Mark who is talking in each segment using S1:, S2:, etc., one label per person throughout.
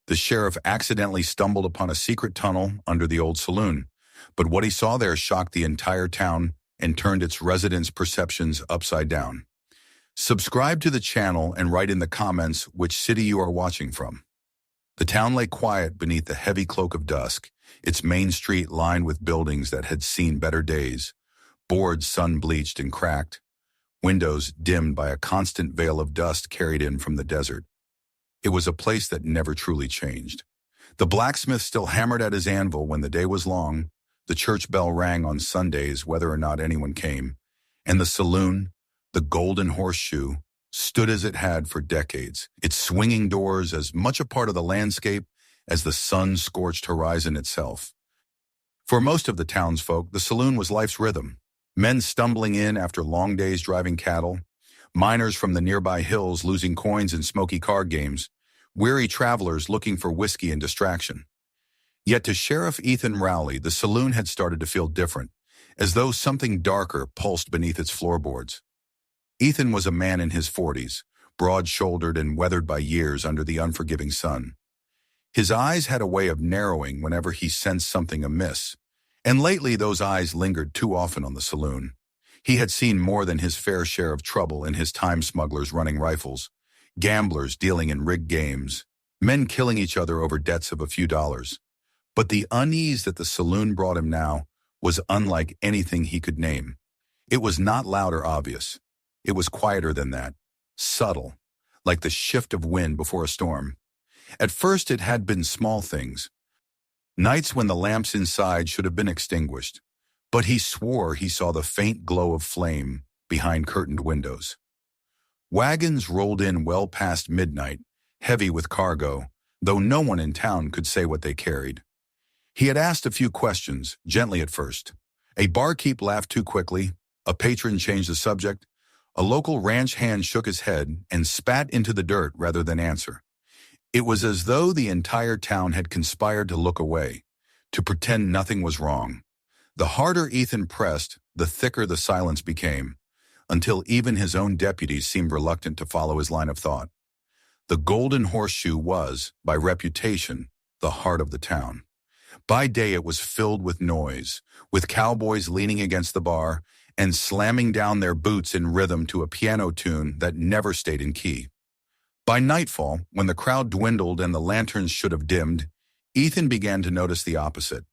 S1: The sheriff accidentally stumbled upon a secret tunnel under the old saloon, but what he saw there shocked the entire town and turned its residents' perceptions upside down. Subscribe to the channel and write in the comments which city you are watching from. The town lay quiet beneath the heavy cloak of dusk, its main street lined with buildings that had seen better days, boards sun-bleached and cracked, windows dimmed by a constant veil of dust carried in from the desert. It was a place that never truly changed. The blacksmith still hammered at his anvil when the day was long, the church bell rang on Sundays whether or not anyone came, and the saloon, the Golden Horseshoe, stood as it had for decades, its swinging doors as much a part of the landscape as the sun-scorched horizon itself. For most of the townsfolk, the saloon was life's rhythm. Men stumbling in after long days driving cattle, miners from the nearby hills losing coins in smoky card games, weary travelers looking for whiskey and distraction. Yet to Sheriff Ethan Rowley, the saloon had started to feel different, as though something darker pulsed beneath its floorboards. Ethan was a man in his 40s, broad-shouldered and weathered by years under the unforgiving sun. His eyes had a way of narrowing whenever he sensed something amiss, and lately those eyes lingered too often on the saloon. He had seen more than his fair share of trouble in his time smugglers running rifles, gamblers dealing in rigged games, men killing each other over debts of a few dollars. But the unease that the saloon brought him now was unlike anything he could name. It was not loud or obvious. It was quieter than that, subtle, like the shift of wind before a storm. At first it had been small things, nights when the lamps inside should have been extinguished, but he swore he saw the faint glow of flame behind curtained windows. Wagons rolled in well past midnight, heavy with cargo, though no one in town could say what they carried. He had asked a few questions, gently at first. A barkeep laughed too quickly, a patron changed the subject, a local ranch hand shook his head and spat into the dirt rather than answer. It was as though the entire town had conspired to look away, to pretend nothing was wrong. The harder Ethan pressed, the thicker the silence became, until even his own deputies seemed reluctant to follow his line of thought. The Golden Horseshoe was, by reputation, the heart of the town. By day it was filled with noise, with cowboys leaning against the bar and slamming down their boots in rhythm to a piano tune that never stayed in key. By nightfall, when the crowd dwindled and the lanterns should have dimmed, Ethan began to notice the opposite.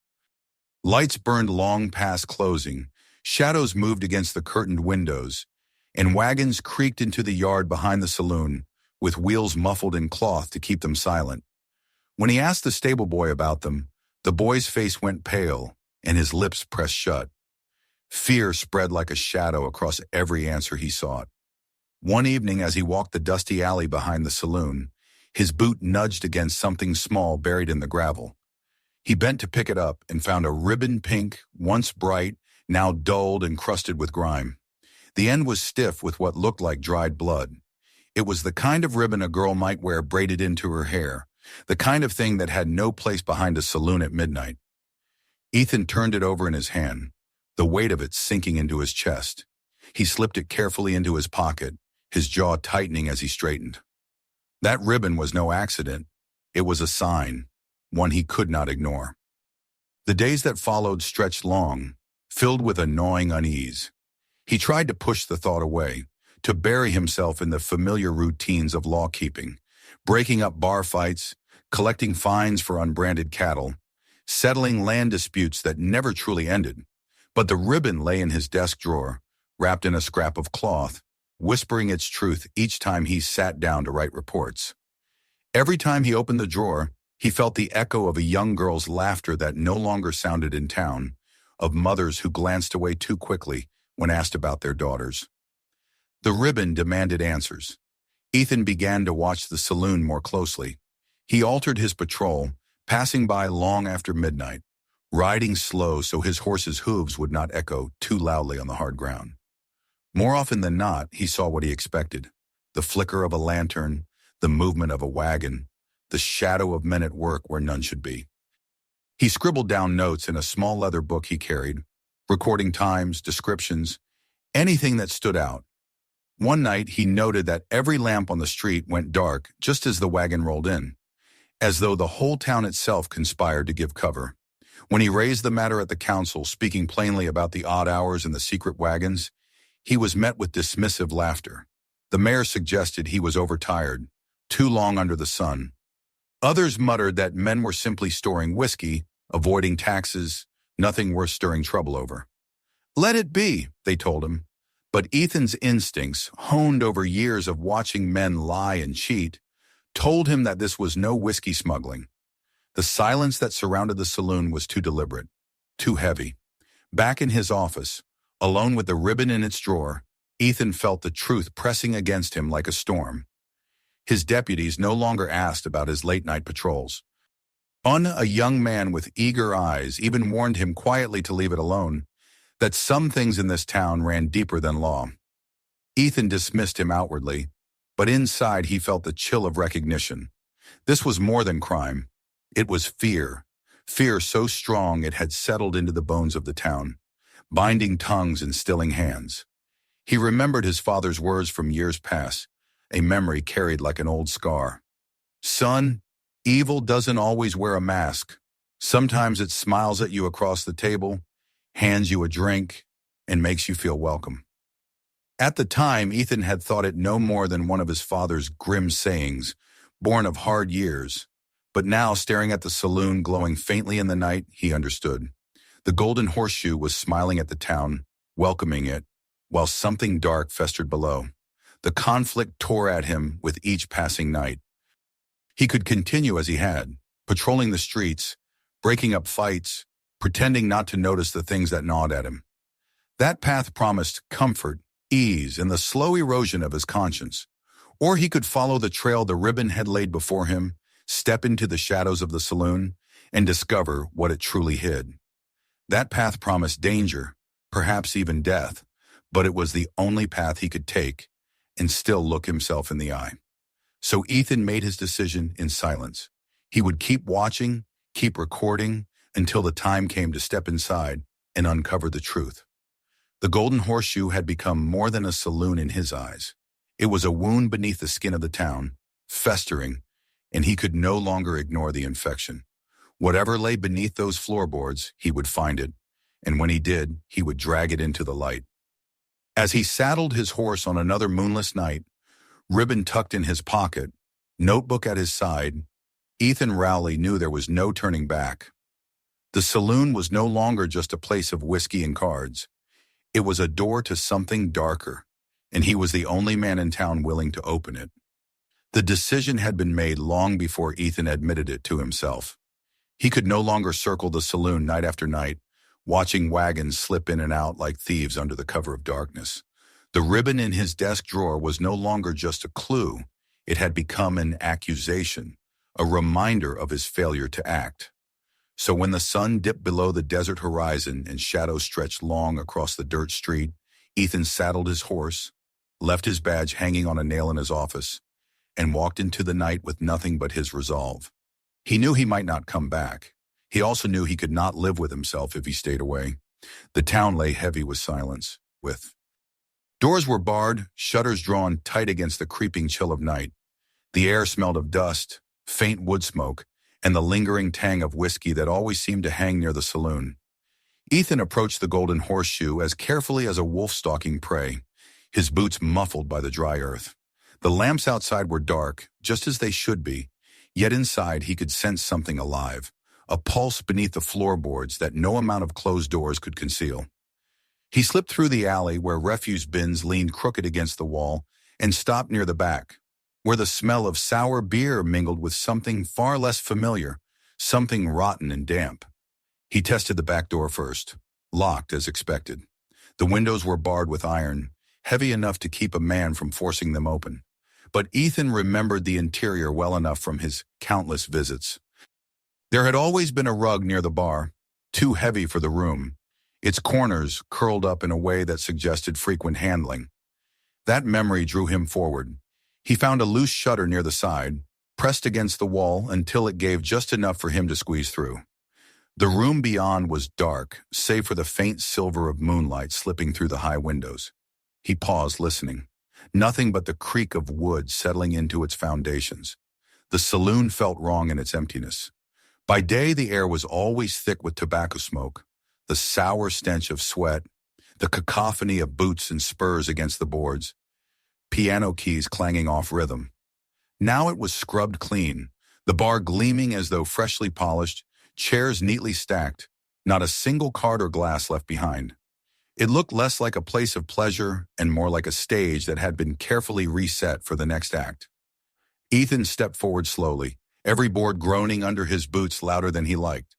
S1: Lights burned long past closing, shadows moved against the curtained windows, and wagons creaked into the yard behind the saloon, with wheels muffled in cloth to keep them silent. When he asked the stable boy about them, the boy's face went pale and his lips pressed shut. Fear spread like a shadow across every answer he sought. One evening as he walked the dusty alley behind the saloon, his boot nudged against something small buried in the gravel. He bent to pick it up and found a ribbon pink, once bright, now dulled and crusted with grime. The end was stiff with what looked like dried blood. It was the kind of ribbon a girl might wear braided into her hair, the kind of thing that had no place behind a saloon at midnight. Ethan turned it over in his hand, the weight of it sinking into his chest. He slipped it carefully into his pocket, his jaw tightening as he straightened. That ribbon was no accident. It was a sign, one he could not ignore. The days that followed stretched long, filled with a gnawing unease. He tried to push the thought away, to bury himself in the familiar routines of law-keeping, breaking up bar fights, collecting fines for unbranded cattle, settling land disputes that never truly ended. But the ribbon lay in his desk drawer, wrapped in a scrap of cloth, whispering its truth each time he sat down to write reports. Every time he opened the drawer, he felt the echo of a young girl's laughter that no longer sounded in town, of mothers who glanced away too quickly when asked about their daughters. The ribbon demanded answers. Ethan began to watch the saloon more closely. He altered his patrol, passing by long after midnight, riding slow so his horse's hooves would not echo too loudly on the hard ground. More often than not, he saw what he expected: the flicker of a lantern, the movement of a wagon, the shadow of men at work where none should be. He scribbled down notes in a small leather book he carried, recording times, descriptions, anything that stood out. One night, he noted that every lamp on the street went dark just as the wagon rolled in. as though the whole town itself conspired to give cover. When he raised the matter at the council, speaking plainly about the odd hours and the secret wagons, he was met with dismissive laughter. The mayor suggested he was overtired, too long under the sun. Others muttered that men were simply storing whiskey, avoiding taxes, nothing worth stirring trouble over. Let it be, they told him. But Ethan's instincts, honed over years of watching men lie and cheat, told him that this was no whiskey smuggling. The silence that surrounded the saloon was too deliberate, too heavy. Back in his office, alone with the ribbon in its drawer, Ethan felt the truth pressing against him like a storm. His deputies no longer asked about his late-night patrols. A young man with eager eyes even warned him quietly to leave it alone, that some things in this town ran deeper than law. Ethan dismissed him outwardly, but inside he felt the chill of recognition. This was more than crime. It was fear. Fear so strong it had settled into the bones of the town, binding tongues and stilling hands. He remembered his father's words from years past, a memory carried like an old scar. Son, evil doesn't always wear a mask. Sometimes it smiles at you across the table, hands you a drink, and makes you feel welcome. At the time, Ethan had thought it no more than one of his father's grim sayings, born of hard years. But now, staring at the saloon glowing faintly in the night, he understood. The Golden Horseshoe was smiling at the town, welcoming it, while something dark festered below. The conflict tore at him with each passing night. He could continue as he had, patrolling the streets, breaking up fights, pretending not to notice the things that gnawed at him. That path promised comfort, ease, and the slow erosion of his conscience. Or he could follow the trail the ribbon had laid before him, step into the shadows of the saloon, and discover what it truly hid. That path promised danger, perhaps even death, but it was the only path he could take and still look himself in the eye. So Ethan made his decision in silence. He would keep watching, keep recording, until the time came to step inside and uncover the truth. The Golden Horseshoe had become more than a saloon in his eyes. It was a wound beneath the skin of the town, festering, and he could no longer ignore the infection. Whatever lay beneath those floorboards, he would find it, and when he did, he would drag it into the light. As he saddled his horse on another moonless night, ribbon tucked in his pocket, notebook at his side, Ethan Rowley knew there was no turning back. The saloon was no longer just a place of whiskey and cards. It was a door to something darker, and he was the only man in town willing to open it. The decision had been made long before Ethan admitted it to himself. He could no longer circle the saloon night after night, watching wagons slip in and out like thieves under the cover of darkness. The ribbon in his desk drawer was no longer just a clue. It had become an accusation, a reminder of his failure to act. So when the sun dipped below the desert horizon and shadows stretched long across the dirt street, Ethan saddled his horse, left his badge hanging on a nail in his office, and walked into the night with nothing but his resolve. He knew he might not come back. He also knew he could not live with himself if he stayed away. The town lay heavy with silence, doors were barred, shutters drawn tight against the creeping chill of night. The air smelled of dust, faint wood smoke, and the lingering tang of whiskey that always seemed to hang near the saloon. Ethan approached the Golden Horseshoe as carefully as a wolf stalking prey, his boots muffled by the dry earth. The lamps outside were dark, just as they should be, yet inside he could sense something alive, a pulse beneath the floorboards that no amount of closed doors could conceal. He slipped through the alley where refuse bins leaned crooked against the wall and stopped near the back, where the smell of sour beer mingled with something far less familiar, something rotten and damp. He tested the back door first, locked as expected. The windows were barred with iron, heavy enough to keep a man from forcing them open. But Ethan remembered the interior well enough from his countless visits. There had always been a rug near the bar, too heavy for the room, its corners curled up in a way that suggested frequent handling. That memory drew him forward. He found a loose shutter near the side, pressed against the wall until it gave just enough for him to squeeze through. The room beyond was dark, save for the faint silver of moonlight slipping through the high windows. He paused, listening. Nothing but the creak of wood settling into its foundations, The saloon felt wrong in its emptiness. By day, the air was always thick with tobacco smoke, the sour stench of sweat, the cacophony of boots and spurs against the boards, piano keys clanging off rhythm. Now it was scrubbed clean, the bar gleaming as though freshly polished, chairs neatly stacked, not a single card or glass left behind. It looked less like a place of pleasure and more like a stage that had been carefully reset for the next act. Ethan stepped forward slowly, every board groaning under his boots louder than he liked.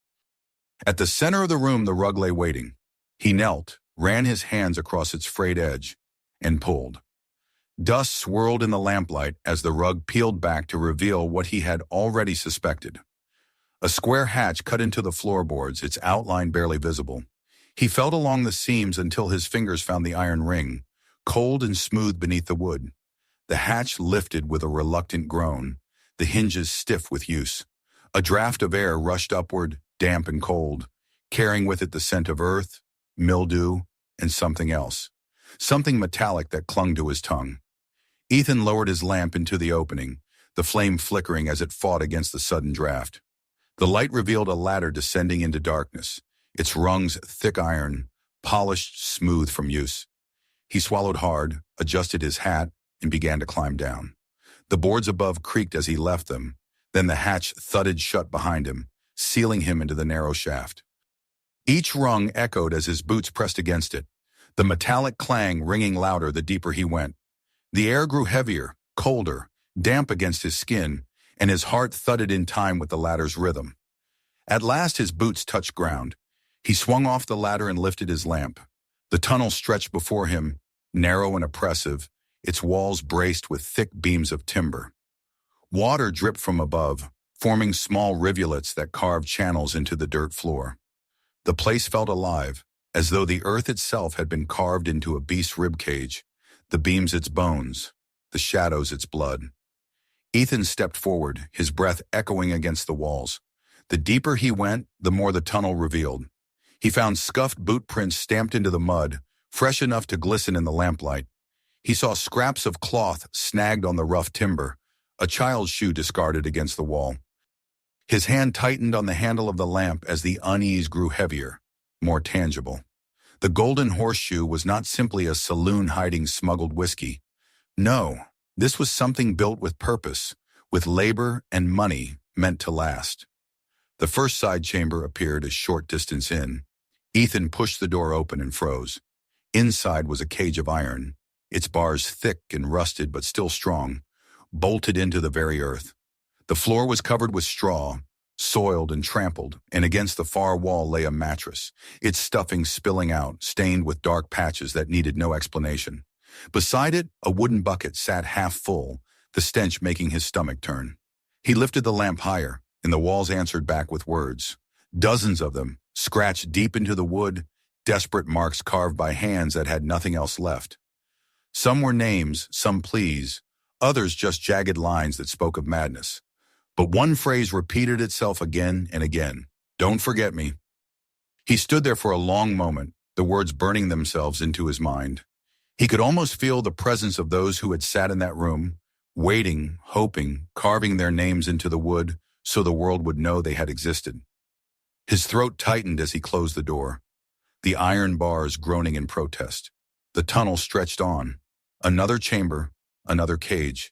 S1: At the center of the room, the rug lay waiting. He knelt, ran his hands across its frayed edge, and pulled. Dust swirled in the lamplight as the rug peeled back to reveal what he had already suspected. A square hatch cut into the floorboards, its outline barely visible. He felt along the seams until his fingers found the iron ring, cold and smooth beneath the wood. The hatch lifted with a reluctant groan, the hinges stiff with use. A draft of air rushed upward, damp and cold, carrying with it the scent of earth, mildew, and something else. Something metallic that clung to his tongue. Ethan lowered his lamp into the opening, the flame flickering as it fought against the sudden draft. The light revealed a ladder descending into darkness, its rungs thick iron, polished smooth from use. He swallowed hard, adjusted his hat, and began to climb down. The boards above creaked as he left them, then the hatch thudded shut behind him, sealing him into the narrow shaft. Each rung echoed as his boots pressed against it, the metallic clang ringing louder the deeper he went. The air grew heavier, colder, damp against his skin, and his heart thudded in time with the ladder's rhythm. At last his boots touched ground. He swung off the ladder and lifted his lamp. The tunnel stretched before him, narrow and oppressive, its walls braced with thick beams of timber. Water dripped from above, forming small rivulets that carved channels into the dirt floor. The place felt alive, as though the earth itself had been carved into a beast's ribcage, the beams its bones, the shadows its blood. Ethan stepped forward, his breath echoing against the walls. The deeper he went, the more the tunnel revealed. He found scuffed boot prints stamped into the mud, fresh enough to glisten in the lamplight. He saw scraps of cloth snagged on the rough timber, a child's shoe discarded against the wall. His hand tightened on the handle of the lamp as the unease grew heavier, more tangible. The golden horseshoe was not simply a saloon hiding smuggled whiskey. No, this was something built with purpose, with labor and money meant to last. The first side chamber appeared a short distance in. Ethan pushed the door open and froze. Inside was a cage of iron, its bars thick and rusted but still strong, bolted into the very earth. The floor was covered with straw, soiled and trampled, and against the far wall lay a mattress, its stuffing spilling out, stained with dark patches that needed no explanation. Beside it, a wooden bucket sat half full, the stench making his stomach turn. He lifted the lamp higher, and the walls answered back with words. Dozens of them, scratched deep into the wood, desperate marks carved by hands that had nothing else left. Some were names, some pleas, others just jagged lines that spoke of madness. But one phrase repeated itself again and again. Don't forget me. He stood there for a long moment, the words burning themselves into his mind. He could almost feel the presence of those who had sat in that room, waiting, hoping, carving their names into the wood so the world would know they had existed. His throat tightened as he closed the door, the iron bars groaning in protest. The tunnel stretched on. Another chamber, another cage.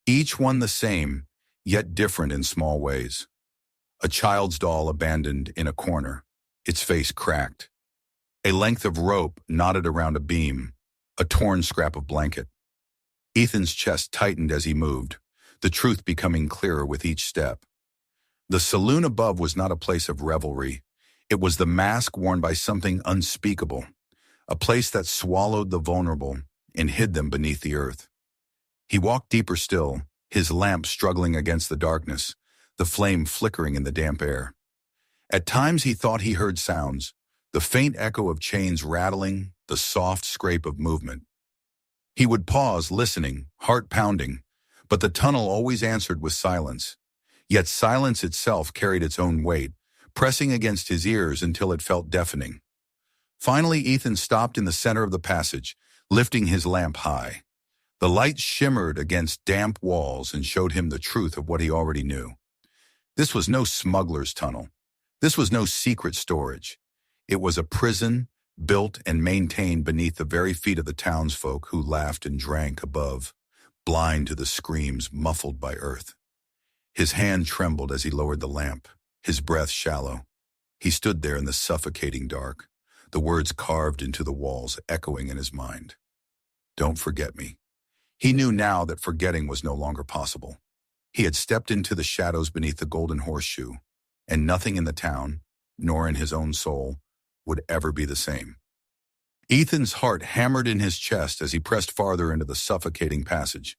S1: Each one the same, yet different in small ways. A child's doll abandoned in a corner, its face cracked. A length of rope knotted around a beam, a torn scrap of blanket. Ethan's chest tightened as he moved, the truth becoming clearer with each step. The saloon above was not a place of revelry. It was the mask worn by something unspeakable, a place that swallowed the vulnerable and hid them beneath the earth. He walked deeper still, his lamp struggling against the darkness, the flame flickering in the damp air. At times he thought he heard sounds, the faint echo of chains rattling, the soft scrape of movement. He would pause, listening, heart pounding, but the tunnel always answered with silence. Yet silence itself carried its own weight, pressing against his ears until it felt deafening. Finally, Ethan stopped in the center of the passage, lifting his lamp high. The light shimmered against damp walls and showed him the truth of what he already knew. This was no smuggler's tunnel. This was no secret storage. It was a prison built and maintained beneath the very feet of the townsfolk who laughed and drank above, blind to the screams muffled by earth. His hand trembled as he lowered the lamp, his breath shallow. He stood there in the suffocating dark, the words carved into the walls echoing in his mind. Don't forget me. He knew now that forgetting was no longer possible. He had stepped into the shadows beneath the golden horseshoe, and nothing in the town, nor in his own soul, would ever be the same. Ethan's heart hammered in his chest as he pressed farther into the suffocating passage,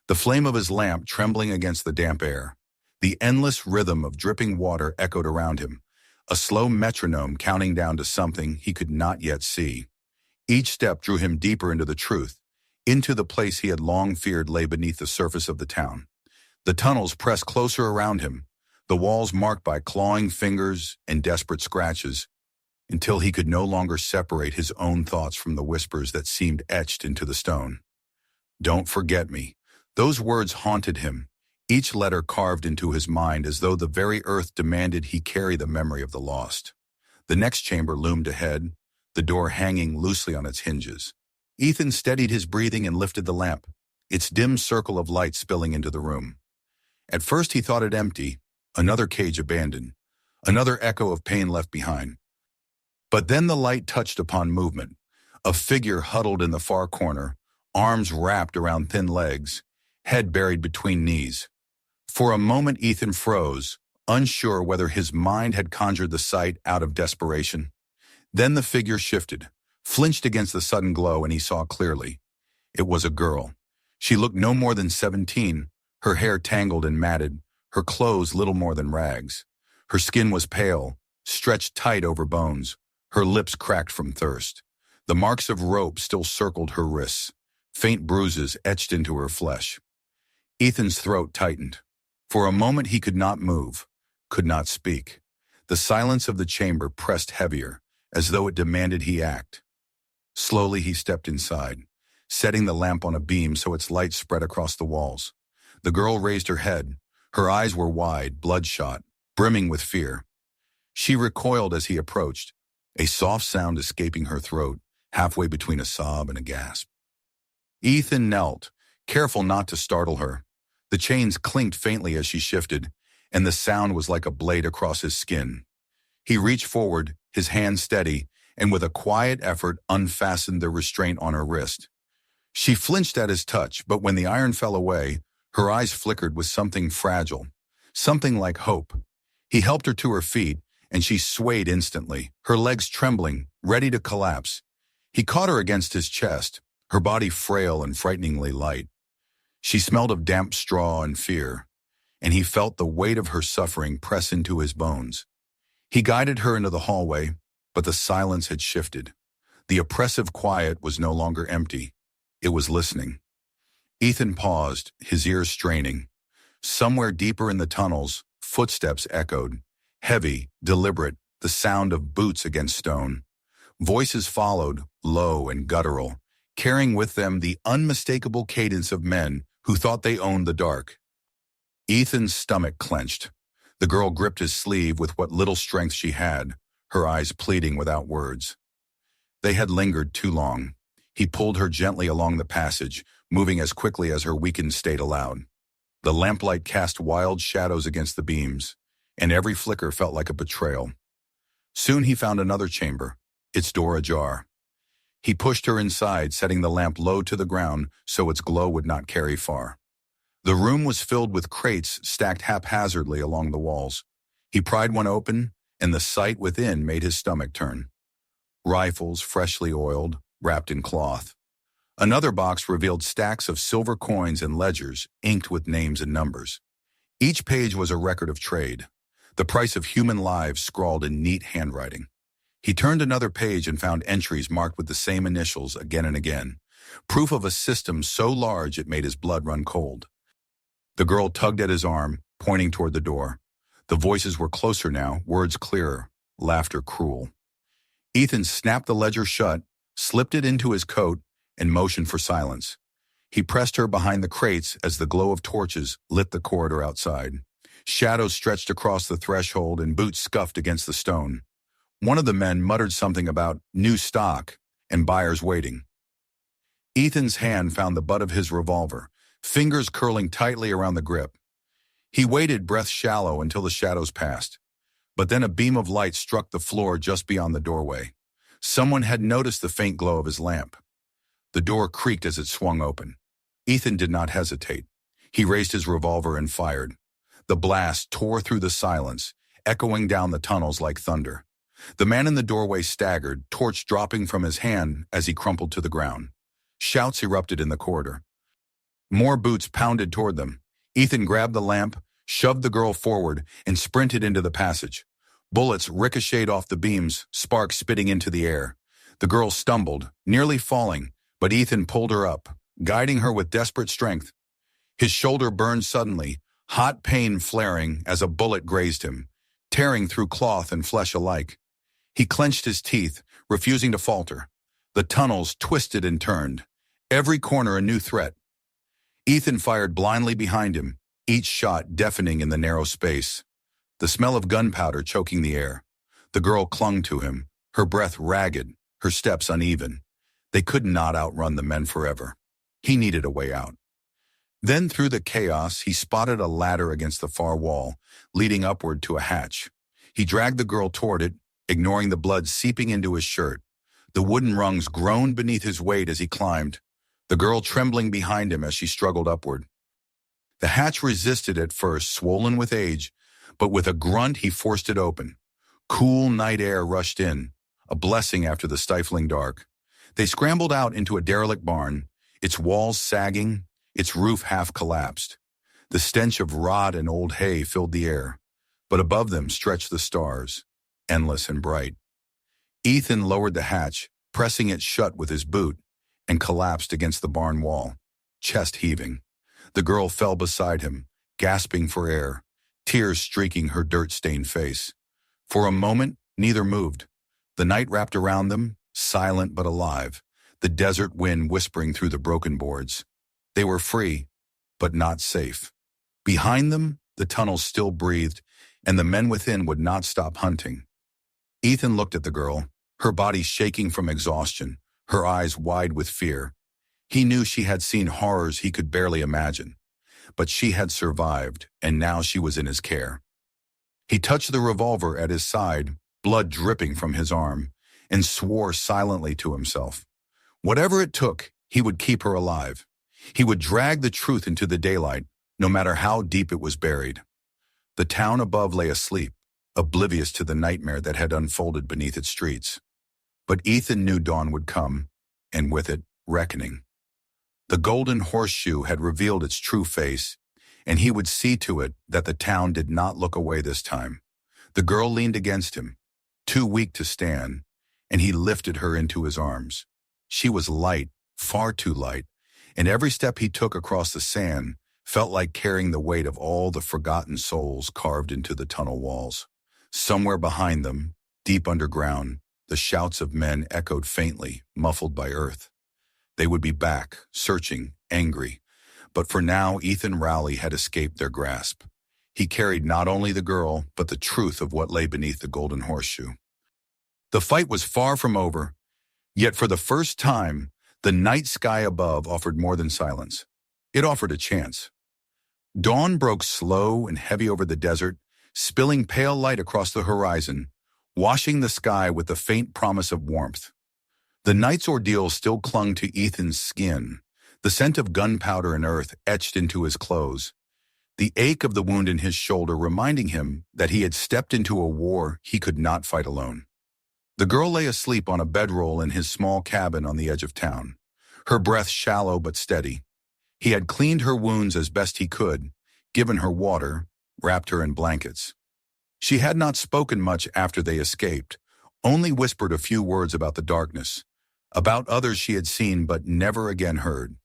S1: the flame of his lamp trembling against the damp air. The endless rhythm of dripping water echoed around him, a slow metronome counting down to something he could not yet see. Each step drew him deeper into the truth, into the place he had long feared lay beneath the surface of the town. The tunnels pressed closer around him, the walls marked by clawing fingers and desperate scratches, until he could no longer separate his own thoughts from the whispers that seemed etched into the stone. Don't forget me. Those words haunted him, each letter carved into his mind as though the very earth demanded he carry the memory of the lost. The next chamber loomed ahead, the door hanging loosely on its hinges. Ethan steadied his breathing and lifted the lamp, its dim circle of light spilling into the room. At first he thought it empty, another cage abandoned, another echo of pain left behind. But then the light touched upon movement, a figure huddled in the far corner, arms wrapped around thin legs, head buried between knees. For a moment Ethan froze, unsure whether his mind had conjured the sight out of desperation. Then the figure shifted, flinched against the sudden glow, and he saw clearly. It was a girl. She looked no more than 17, her hair tangled and matted, her clothes little more than rags. Her skin was pale, stretched tight over bones, her lips cracked from thirst. The marks of rope still circled her wrists, faint bruises etched into her flesh. Ethan's throat tightened. For a moment he could not move, could not speak. The silence of the chamber pressed heavier, as though it demanded he act. Slowly he stepped inside, setting the lamp on a beam so its light spread across the walls. The girl raised her head. Her eyes were wide, bloodshot, brimming with fear. She recoiled as he approached, a soft sound escaping her throat, halfway between a sob and a gasp. Ethan knelt, careful not to startle her. The chains clinked faintly as she shifted, and the sound was like a blade across his skin. He reached forward, his hand steady, and with a quiet effort unfastened the restraint on her wrist. She flinched at his touch, but when the iron fell away, her eyes flickered with something fragile, something like hope. He helped her to her feet, and she swayed instantly, her legs trembling, ready to collapse. He caught her against his chest, her body frail and frighteningly light. She smelled of damp straw and fear, and he felt the weight of her suffering press into his bones. He guided her into the hallway, but the silence had shifted. The oppressive quiet was no longer empty. It was listening. Ethan paused, his ears straining. Somewhere deeper in the tunnels, footsteps echoed. Heavy, deliberate, the sound of boots against stone. Voices followed, low and guttural, carrying with them the unmistakable cadence of men who thought they owned the dark. Ethan's stomach clenched. The girl gripped his sleeve with what little strength she had, her eyes pleading without words. They had lingered too long. He pulled her gently along the passage, moving as quickly as her weakened state allowed. The lamplight cast wild shadows against the beams, and every flicker felt like a betrayal. Soon he found another chamber, its door ajar. He pushed her inside, setting the lamp low to the ground so its glow would not carry far. The room was filled with crates stacked haphazardly along the walls. He pried one open, and the sight within made his stomach turn. Rifles, freshly oiled, wrapped in cloth. Another box revealed stacks of silver coins and ledgers inked with names and numbers. Each page was a record of trade, the price of human lives scrawled in neat handwriting. He turned another page and found entries marked with the same initials again and again, proof of a system so large it made his blood run cold. The girl tugged at his arm, pointing toward the door. The voices were closer now, words clearer, laughter cruel. Ethan snapped the ledger shut, slipped it into his coat, and motioned for silence. He pressed her behind the crates as the glow of torches lit the corridor outside. Shadows stretched across the threshold and boots scuffed against the stone. One of the men muttered something about new stock and buyers waiting. Ethan's hand found the butt of his revolver, fingers curling tightly around the grip. He waited, breath shallow, until the shadows passed. But then a beam of light struck the floor just beyond the doorway. Someone had noticed the faint glow of his lamp. The door creaked as it swung open. Ethan did not hesitate. He raised his revolver and fired. The blast tore through the silence, echoing down the tunnels like thunder. The man in the doorway staggered, torch dropping from his hand as he crumpled to the ground. Shouts erupted in the corridor. More boots pounded toward them. Ethan grabbed the lamp, shoved the girl forward, and sprinted into the passage. Bullets ricocheted off the beams, sparks spitting into the air. The girl stumbled, nearly falling, but Ethan pulled her up, guiding her with desperate strength. His shoulder burned suddenly, hot pain flaring as a bullet grazed him, tearing through cloth and flesh alike. He clenched his teeth, refusing to falter. The tunnels twisted and turned, every corner a new threat. Ethan fired blindly behind him, each shot deafening in the narrow space. The smell of gunpowder choking the air. The girl clung to him, her breath ragged, her steps uneven. They could not outrun the men forever. He needed a way out. Then through the chaos, he spotted a ladder against the far wall, leading upward to a hatch. He dragged the girl toward it, ignoring the blood seeping into his shirt. The wooden rungs groaned beneath his weight as he climbed, the girl trembling behind him as she struggled upward. The hatch resisted at first, swollen with age, but with a grunt he forced it open. Cool night air rushed in, a blessing after the stifling dark. They scrambled out into a derelict barn, its walls sagging, its roof half collapsed. The stench of rot and old hay filled the air, but above them stretched the stars, endless and bright. Ethan lowered the hatch, pressing it shut with his boot, and collapsed against the barn wall, chest heaving. The girl fell beside him, gasping for air, tears streaking her dirt-stained face. For a moment, neither moved. The night wrapped around them, silent but alive, the desert wind whispering through the broken boards. They were free, but not safe. Behind them, the tunnels still breathed, and the men within would not stop hunting. Ethan looked at the girl, her body shaking from exhaustion, her eyes wide with fear. He knew she had seen horrors he could barely imagine, but she had survived, and now she was in his care. He touched the revolver at his side, blood dripping from his arm, and swore silently to himself. Whatever it took, he would keep her alive. He would drag the truth into the daylight, no matter how deep it was buried. The town above lay asleep, oblivious to the nightmare that had unfolded beneath its streets. But Ethan knew dawn would come, and with it, reckoning. The Golden Horseshoe had revealed its true face, and he would see to it that the town did not look away this time. The girl leaned against him, too weak to stand, and he lifted her into his arms. She was light, far too light, and every step he took across the sand felt like carrying the weight of all the forgotten souls carved into the tunnel walls. Somewhere behind them, deep underground, the shouts of men echoed faintly, muffled by earth. They would be back, searching, angry. But for now, Ethan Rowley had escaped their grasp. He carried not only the girl, but the truth of what lay beneath the Golden Horseshoe. The fight was far from over, yet for the first time, the night sky above offered more than silence. It offered a chance. Dawn broke slow and heavy over the desert, spilling pale light across the horizon, washing the sky with the faint promise of warmth. The night's ordeal still clung to Ethan's skin, the scent of gunpowder and earth etched into his clothes, the ache of the wound in his shoulder reminding him that he had stepped into a war he could not fight alone. The girl lay asleep on a bedroll in his small cabin on the edge of town, her breath shallow but steady. He had cleaned her wounds as best he could, given her water, wrapped her in blankets. She had not spoken much after they escaped, only whispered a few words about the darkness, about others she had seen but never again heard.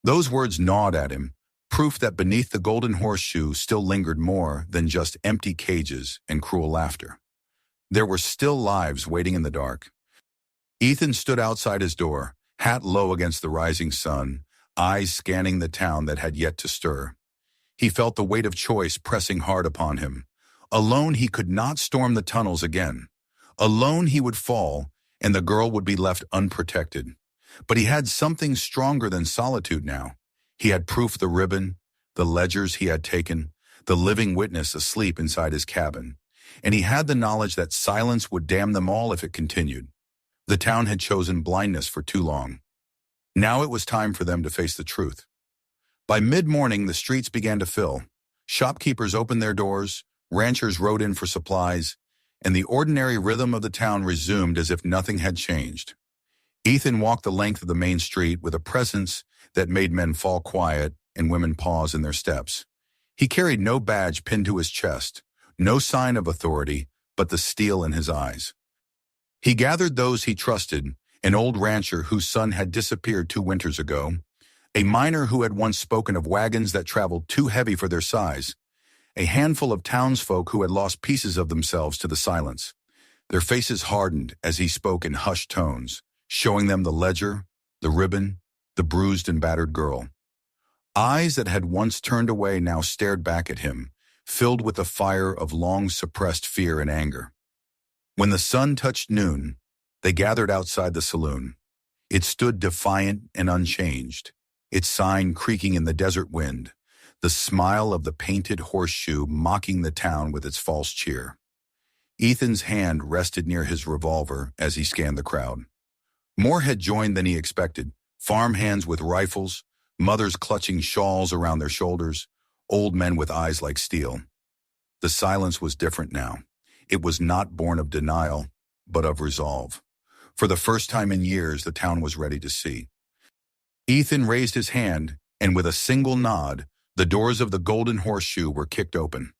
S1: Those words gnawed at him, proof that beneath the Golden Horseshoe still lingered more than just empty cages and cruel laughter. There were still lives waiting in the dark. Ethan stood outside his door, hat low against the rising sun, eyes scanning the town that had yet to stir. He felt the weight of choice pressing hard upon him. Alone he could not storm the tunnels again. Alone he would fall, and the girl would be left unprotected. But he had something stronger than solitude now. He had proof: the ribbon, the ledgers he had taken, the living witness asleep inside his cabin. And he had the knowledge that silence would damn them all if it continued. The town had chosen blindness for too long. Now it was time for them to face the truth. By mid-morning, the streets began to fill. Shopkeepers opened their doors, ranchers rode in for supplies, and the ordinary rhythm of the town resumed as if nothing had changed. Ethan walked the length of the main street with a presence that made men fall quiet and women pause in their steps. He carried no badge pinned to his chest, no sign of authority, but the steel in his eyes. He gathered those he trusted: an old rancher whose son had disappeared 2 winters ago, a miner who had once spoken of wagons that traveled too heavy for their size, a handful of townsfolk who had lost pieces of themselves to the silence. Their faces hardened as he spoke in hushed tones, showing them the ledger, the ribbon, the bruised and battered girl. Eyes that had once turned away now stared back at him, filled with the fire of long-suppressed fear and anger. When the sun touched noon, they gathered outside the saloon. It stood defiant and unchanged, its sign creaking in the desert wind, the smile of the painted horseshoe mocking the town with its false cheer. Ethan's hand rested near his revolver as he scanned the crowd. More had joined than he expected: farm hands with rifles, mothers clutching shawls around their shoulders, old men with eyes like steel. The silence was different now. It was not born of denial, but of resolve. For the first time in years, the town was ready to see. Ethan raised his hand, and with a single nod, the doors of the Golden Horseshoe were kicked open.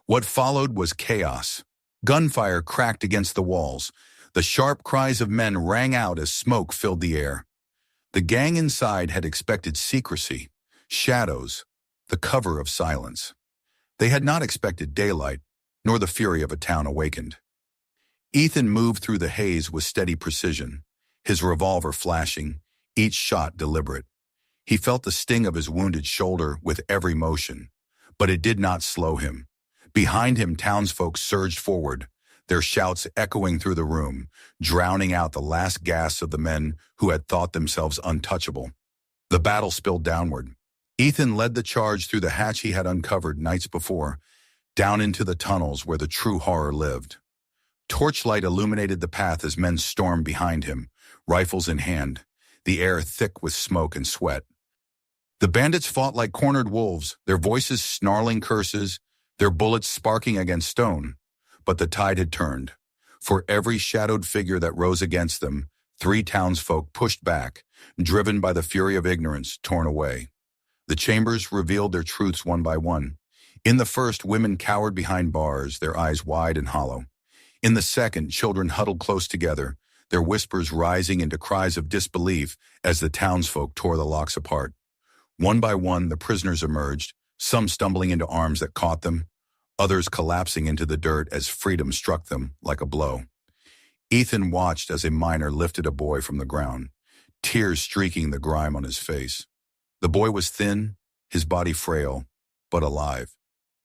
S1: What followed was chaos. Gunfire cracked against the walls. The sharp cries of men rang out as smoke filled the air. The gang inside had expected secrecy, shadows, the cover of silence. They had not expected daylight, nor the fury of a town awakened. Ethan moved through the haze with steady precision, his revolver flashing, each shot deliberate. He felt the sting of his wounded shoulder with every motion, but it did not slow him. Behind him, townsfolk surged forward, their shouts echoing through the room, drowning out the last gasps of the men who had thought themselves untouchable. The battle spilled downward. Ethan led the charge through the hatch he had uncovered nights before, down into the tunnels where the true horror lived. Torchlight illuminated the path as men stormed behind him, rifles in hand, the air thick with smoke and sweat. The bandits fought like cornered wolves, their voices snarling curses, their bullets sparking against stone. But the tide had turned. For every shadowed figure that rose against them, 3 townsfolk pushed back, driven by the fury of ignorance, torn away. The chambers revealed their truths one by one. In the first, women cowered behind bars, their eyes wide and hollow. In the second, children huddled close together, their whispers rising into cries of disbelief as the townsfolk tore the locks apart. One by one, the prisoners emerged, some stumbling into arms that caught them, others collapsing into the dirt as freedom struck them like a blow. Ethan watched as a miner lifted a boy from the ground, tears streaking the grime on his face. The boy was thin, his body frail, but alive.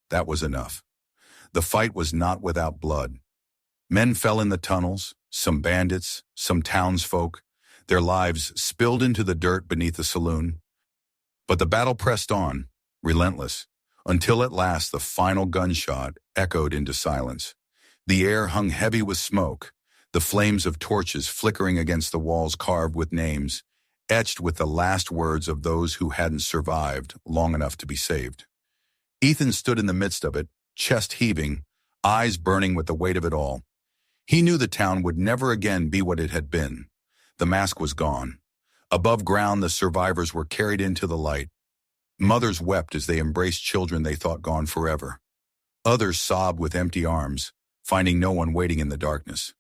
S1: That was enough. The fight was not without blood. Men fell in the tunnels, some bandits, some townsfolk, their lives spilled into the dirt beneath the saloon. But the battle pressed on, relentless, until at last the final gunshot echoed into silence. The air hung heavy with smoke, the flames of torches flickering against the walls carved with names, etched with the last words of those who hadn't survived long enough to be saved. Ethan stood in the midst of it, chest heaving, eyes burning with the weight of it all. He knew the town would never again be what it had been. The mask was gone. Above ground, the survivors were carried into the light. Mothers wept as they embraced children they thought gone forever. Others sobbed with empty arms, finding no one waiting in the darkness.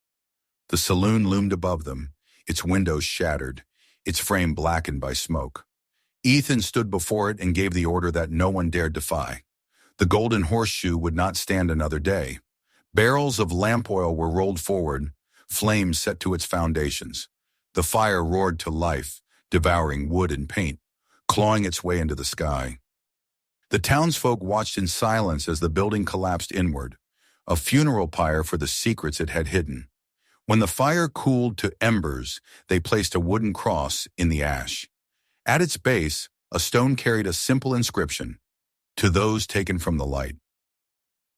S1: The saloon loomed above them, its windows shattered, its frame blackened by smoke. Ethan stood before it and gave the order that no one dared defy. The Golden Horseshoe would not stand another day. Barrels of lamp oil were rolled forward, flames set to its foundations. The fire roared to life, devouring wood and paint. clawing its way into the sky. The townsfolk watched in silence as the building collapsed inward, a funeral pyre for the secrets it had hidden. When the fire cooled to embers, they placed a wooden cross in the ash. At its base, a stone carried a simple inscription, "To those taken from the light."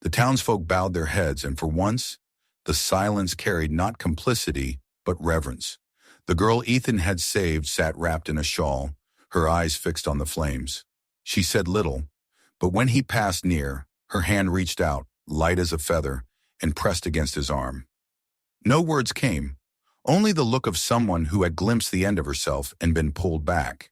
S1: The townsfolk bowed their heads, and for once, the silence carried not complicity, but reverence. The girl Ethan had saved sat wrapped in a shawl, her eyes fixed on the flames. She said little, but when he passed near, her hand reached out, light as a feather, and pressed against his arm. No words came, only the look of someone who had glimpsed the end of herself and been pulled back.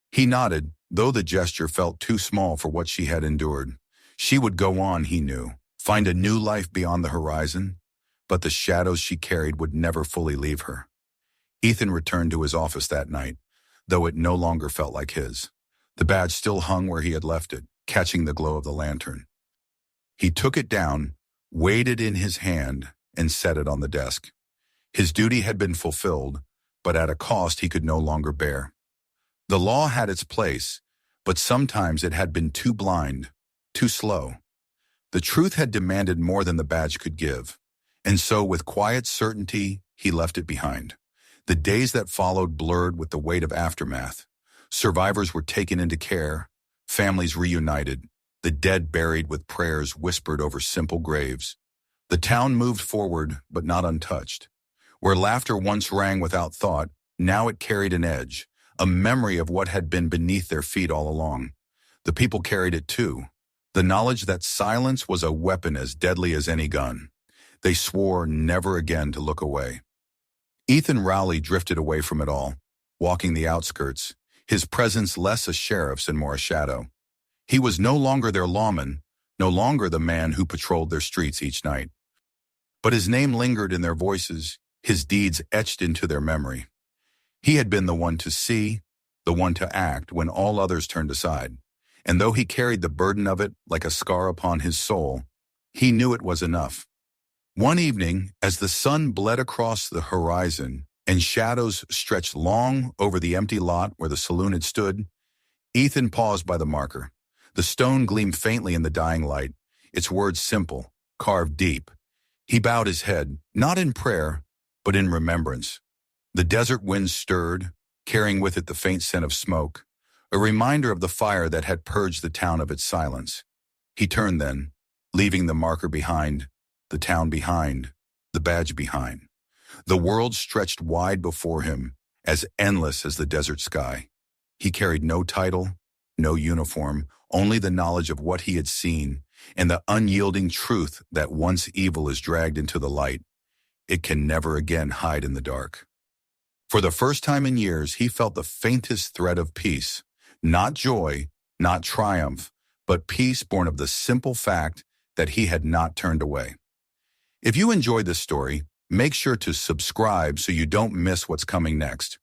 S1: He nodded, though the gesture felt too small for what she had endured. She would go on, he knew, find a new life beyond the horizon, but the shadows she carried would never fully leave her. Ethan returned to his office that night, though it no longer felt like his. The badge still hung where he had left it, catching the glow of the lantern. He took it down, weighed it in his hand, and set it on the desk. His duty had been fulfilled, but at a cost he could no longer bear. The law had its place, but sometimes it had been too blind, too slow. The truth had demanded more than the badge could give, and so with quiet certainty, he left it behind. The days that followed blurred with the weight of aftermath. Survivors were taken into care, families reunited, the dead buried with prayers whispered over simple graves. The town moved forward, but not untouched. Where laughter once rang without thought, now it carried an edge, a memory of what had been beneath their feet all along. The people carried it too, the knowledge that silence was a weapon as deadly as any gun. They swore never again to look away. Ethan Rowley drifted away from it all, walking the outskirts, his presence less a sheriff's and more a shadow. He was no longer their lawman, no longer the man who patrolled their streets each night. But his name lingered in their voices, his deeds etched into their memory. He had been the one to see, the one to act when all others turned aside. And though he carried the burden of it like a scar upon his soul, he knew it was enough. One evening, as the sun bled across the horizon and shadows stretched long over the empty lot where the saloon had stood, Ethan paused by the marker. The stone gleamed faintly in the dying light, its words simple, carved deep. He bowed his head, not in prayer, but in remembrance. The desert wind stirred, carrying with it the faint scent of smoke, a reminder of the fire that had purged the town of its silence. He turned then, leaving the marker behind, the town behind, the badge behind. The world stretched wide before him, as endless as the desert sky. He carried no title, no uniform, only the knowledge of what he had seen and the unyielding truth that once evil is dragged into the light, it can never again hide in the dark. For the first time in years, he felt the faintest thread of peace, not joy, not triumph, but peace born of the simple fact that he had not turned away. If you enjoyed this story, make sure to subscribe so you don't miss what's coming next.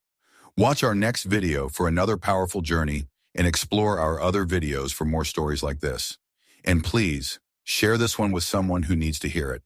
S1: Watch our next video for another powerful journey and explore our other videos for more stories like this. And please, share this one with someone who needs to hear it.